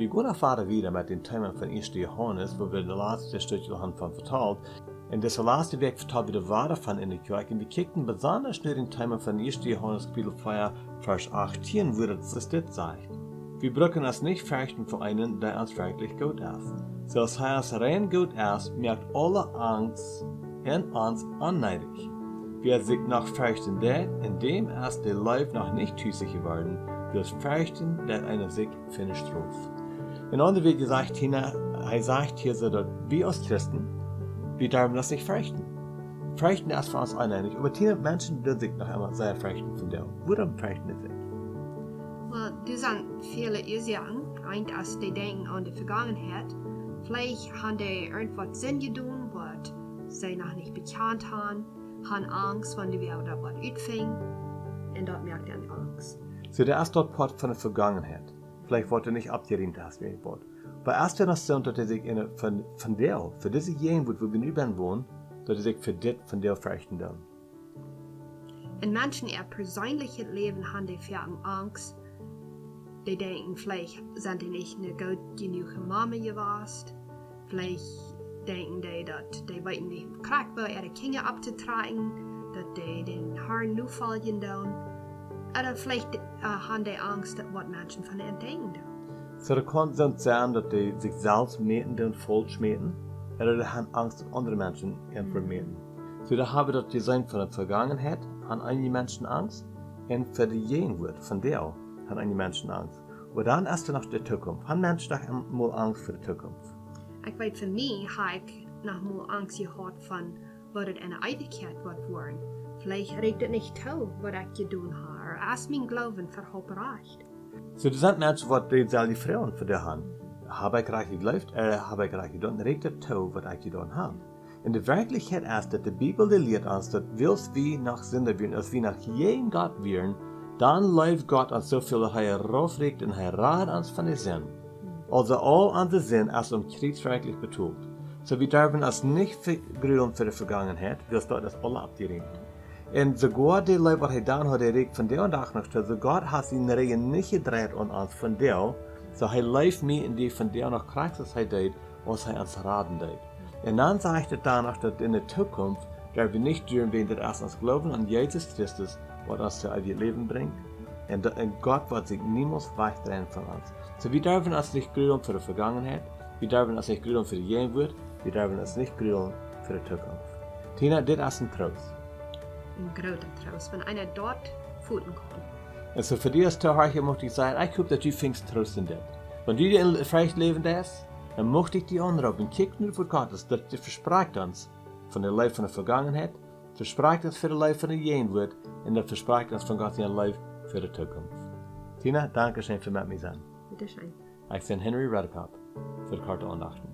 wir gehen auf weiter wieder mit den Themen von 1. Johannes, wo wir das letzte Stückchen haben von vertalt. Und das letzte Weg vertalt wieder weiter von in der Kirche. Und wir kicken besonders nur den Themen von 1. Johannes Kapitel 4, Vers 18, wo das sagt. Wir brauchen uns nicht fürchten vor einen, der uns wirklich gut ist. So als er uns rein gut ist, merkt alle Angst in uns unneidig. Wer sich noch fürchten der, indem es der Leib noch nicht tüßig geworden, wird fürchten, der einer sich findet Ruf. In anderen Wegen gesagt, er sagt hier so, dass wir als Christen, wir dürfen das nicht fürchten. Fürchten ist für uns uneinig, aber Menschen dürfen sich noch einmal sehr fürchten von der. Worum fürchten sie sich? Well, du sind viele Ursachen, als die denken an die Vergangenheit. Vielleicht haben die irgendwas Sinn getan, was sie noch nicht bekannt haben Angst, wenn die wieder was utfängt, und dort merkt er Angst. So, der erste Part von der Vergangenheit. Vielleicht wollte er nicht abgerimmt hast, wie ich wollte. Aber erst wenn das so, dass er sich von der, für diese Jenwood, wo wir über wohnen, dass er sich für das von der fürchten darf. In manchen ihr persönlichen Leben haben die für Angst. Die denken, vielleicht sind die nicht eine gut genug Mama gewesen. Vielleicht denken die, dass die weiten nicht gekriegt werden, ihre Kinder abzutragen, dass die den Haaren nur fallen tun. Oder vielleicht haben die Angst, was Menschen von ihnen denken. So, da kann es sein, dass die sich selbst meten und falsch meten, oder die haben Angst, dass andere Menschen ihn vermeten. So, da haben wir das Design von der Vergangenheit, haben einige Menschen Angst, und für die Gegenwart, von der haben einige Menschen Angst. Und dann erst noch die Zukunft. Haben Menschen doch mal Angst für die Zukunft? Ich weiß, für mich habe ich noch mal Angst gehabt von, was es eine Ewigkeit wird werden. Vielleicht regt es nicht zu, was ich getan habe, oder ist mein Glauben verhoppereicht. So, das sind Menschen, die dieselbe Frauen für dich haben. Habe ich recht geglaubt, habe ich recht getan, regt es zu, was ich getan habe. In der Wirklichkeit ist, dass die Bibel lehrt uns, dass willst wir nach Sünder werden, als wir nach jedem Gott werden, dann läuft Gott uns so viel, dass er raufregt und er rät uns von der Sinn. Also all unsere Sinn ist kriegsrechtlich betont. So wir dürfen uns nicht vergrüßen für die Vergangenheit, weil es dort das alle abgeräumt. Und sogar die Leute, was er dann hat, er regt von der und auch noch, so Gott hat ihn Regen nicht gedreht an uns von der, so er läuft mir in die von der noch kriegt, was er tut, was er uns raten tut. Und dann sagt er danach, dass in der Zukunft, da wir nicht dürfen, wenn wir erst uns glauben an Jesus Christus, was uns zu einem Leben bringt. Und Gott wird sich niemals wegdrehen von uns. So wir dürfen uns nicht grüßen für die Vergangenheit, wir dürfen uns nicht grüßen für die Gegenwart, wir dürfen uns nicht grüßen für die Zukunft. Tina, das ist ein Trost. Ein großer Trost, wenn einer dort futen kann. Also für dich als Zuhörer möchte ich sagen, ich hoffe, dass du findest Trost in das. Wenn du in Freiheit leben darfst, dann möchte ich dich anrufen, kick nur vor Gott, dass das verspricht uns von der Leib von der Vergangenheit, verspricht uns für die Leib von der Gegenwart und das verspricht uns von Gott in Leib für die Zukunft. Tina, danke schön für mit mir sein. Bitte schön. Ich bin Henry Redekop für die Karte Andachten.